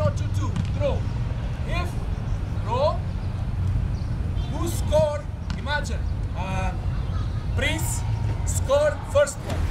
or 2-2, draw. If draw, who scored? Imagine, Prince scored first one.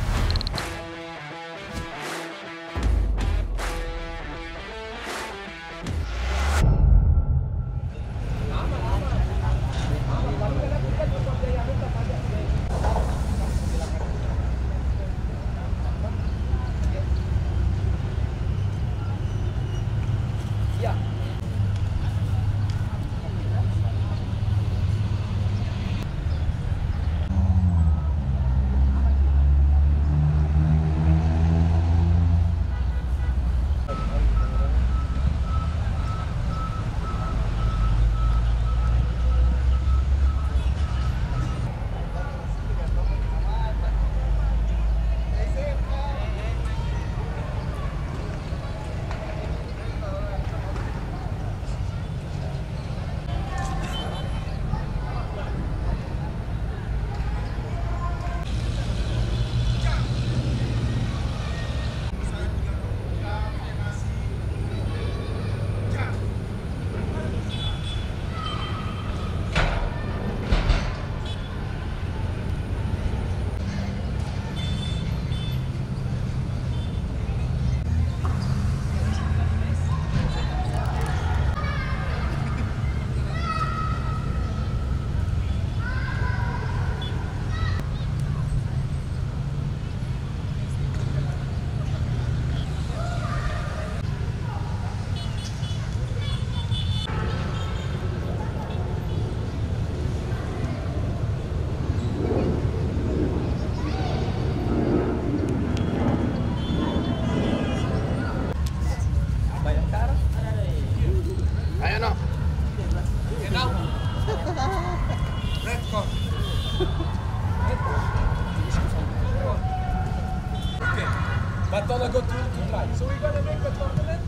But gonna go to try. So we're gonna make a tournament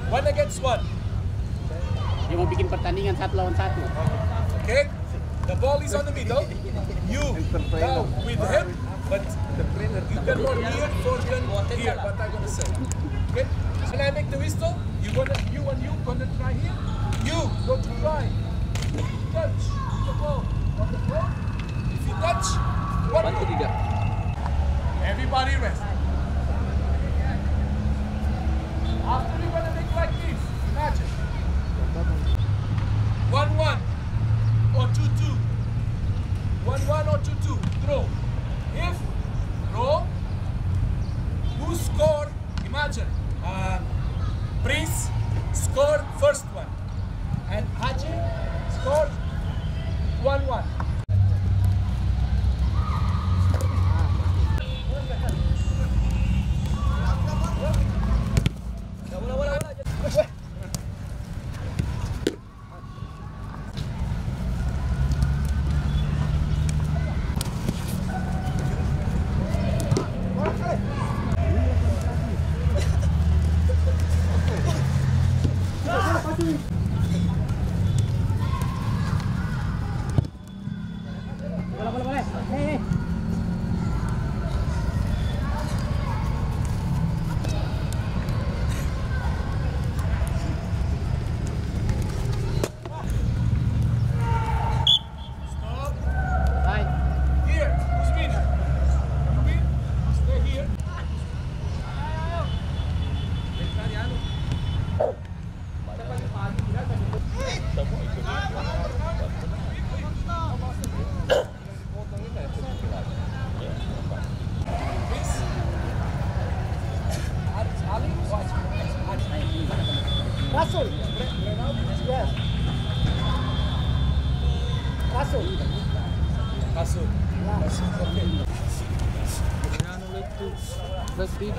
1 against 1. Dia mau bikin pertandingan 1 lawan 1. Okay? The ball is on the middle. You down with him, but you can more here, Fortune here. What I'm gonna say. Okay? When I make the whistle, you and you gonna try here. You go to try. Touch the ball on the floor. If you touch, one more. Everybody rest. After we're gonna make like this, imagine 1-1 or 2-2, 1-1 or 2-2, draw. If draw, who scored? Imagine, Prince scored first one, and Haji scored 1-1. Rasul. Yes. Rasul. Rasul. Okay. Plus 3.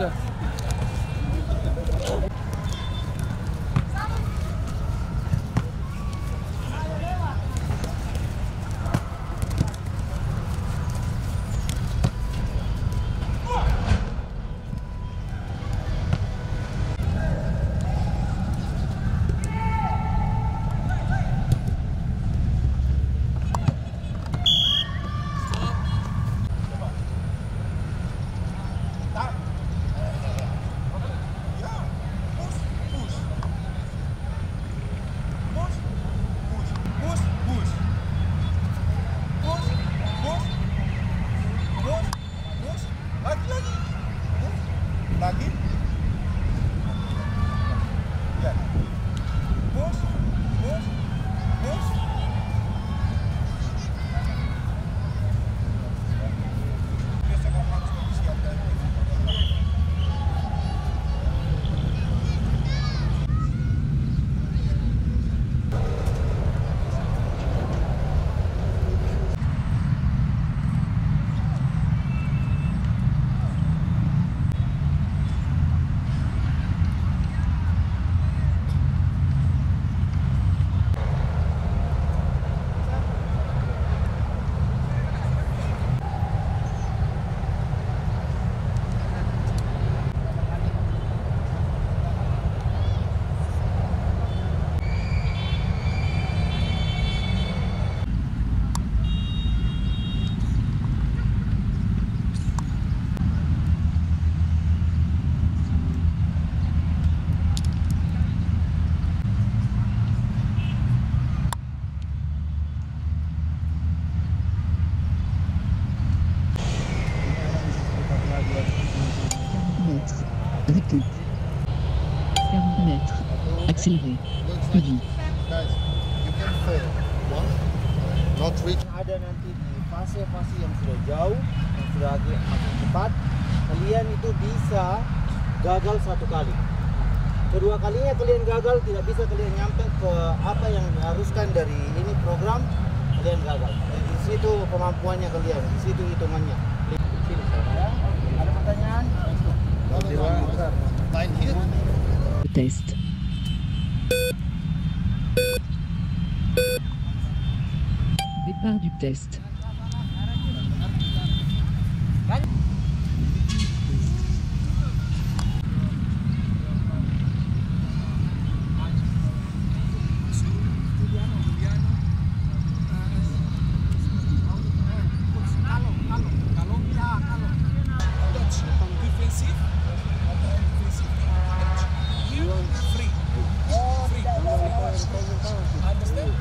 Lagi. Ya. Push. Biasa kamu harus mempersiapkan. Recule. 40 mètres. Accéléré. Plus vite. Guys, you can fail. One, not reach. Ada nanti di fase-fase yang sudah jauh, yang sudah makin cepat, kalian itu bisa gagal satu kali. Kedua kalinya kalian gagal, tidak bisa kalian nyampe ke apa yang diharuskan dari ini program, kalian gagal. Di situ kemampuannya kalian, di situ hitungannya. Ya, ada pertanyaan? Line here. Test. Départ du test. Defensive. You free. Understand?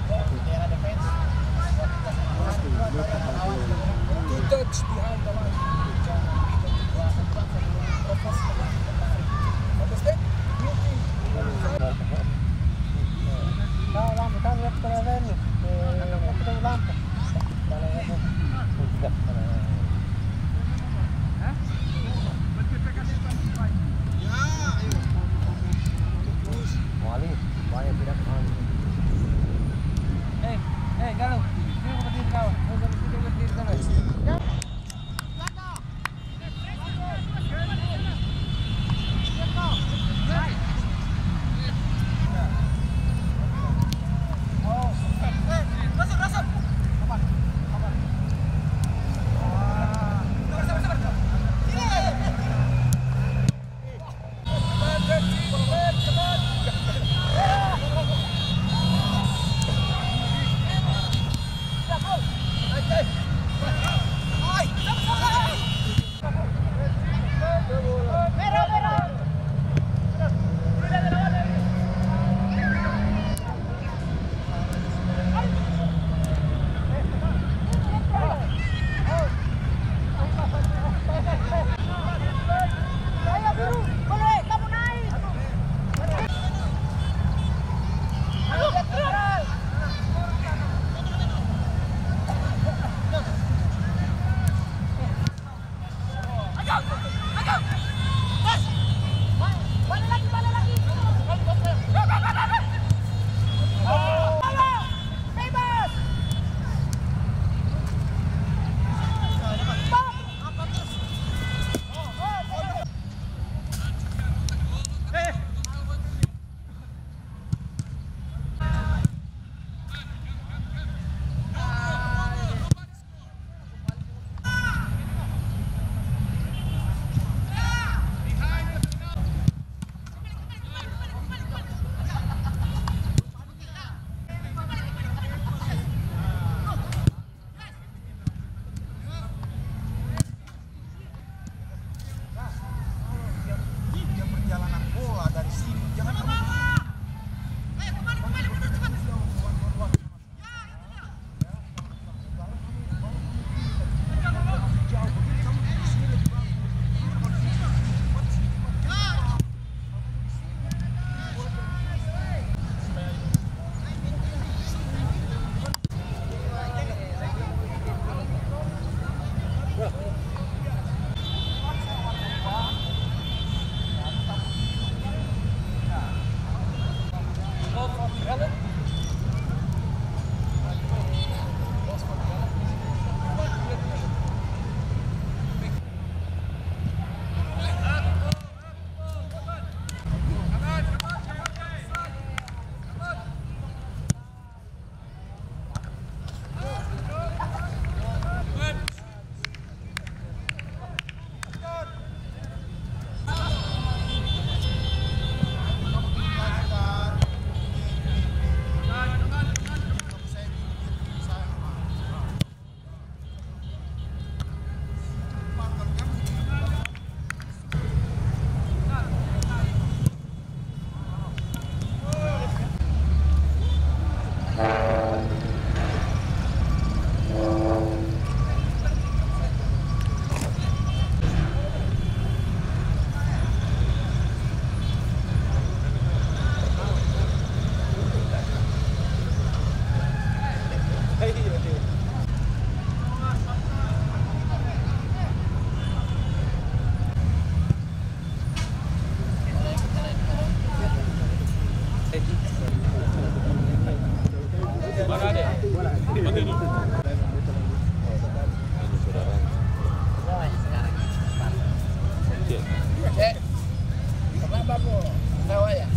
Kenapa po? Tawa ya?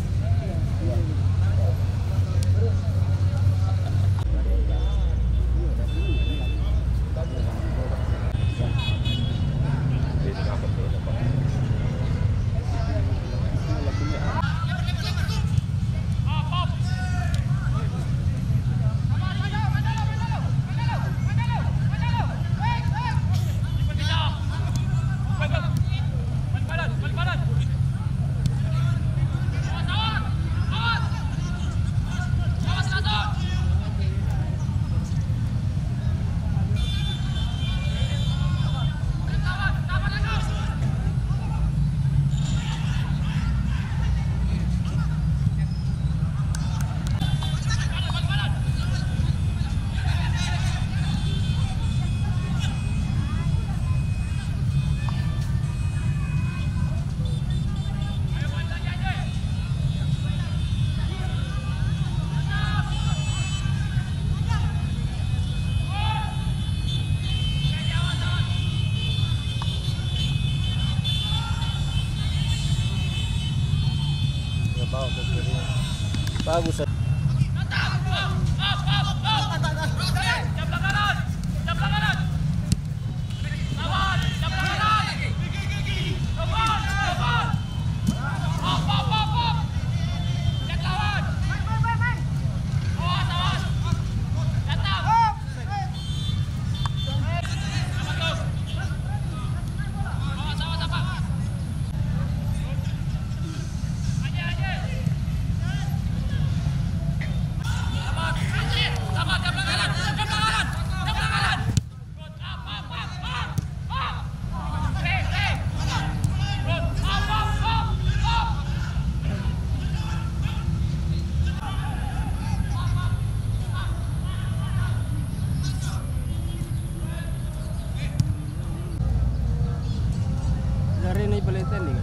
Bagus. Dari ini beletan nih.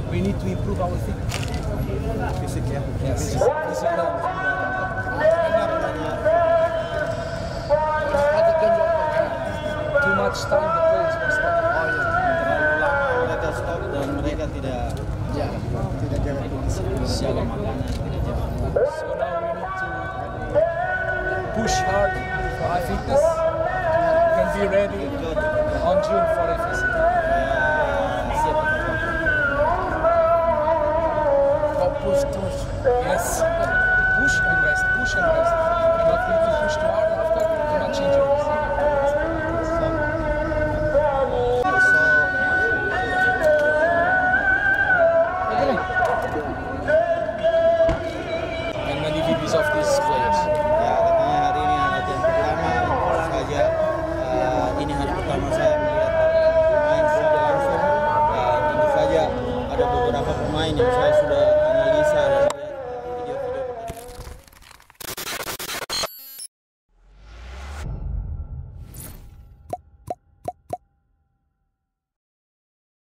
We need to improve our physics, yeah. Yes. Too much time the players were stopping. Terlalu lama mereka stop dan mereka tidak jaga kondisi, jaga makanan, tidak jaga. So now we need to push hard for our fitness. We can be ready on June for FSC. Push. Yes. Push and rest. Push and rest. Not if you push too hard after too much injuries. And many videos of these players. Ya, katanya hari ini latihan pertama saja. Ini hari pertama saya melihat pemain secara langsung. Tentu saja ada beberapa pemain yang saya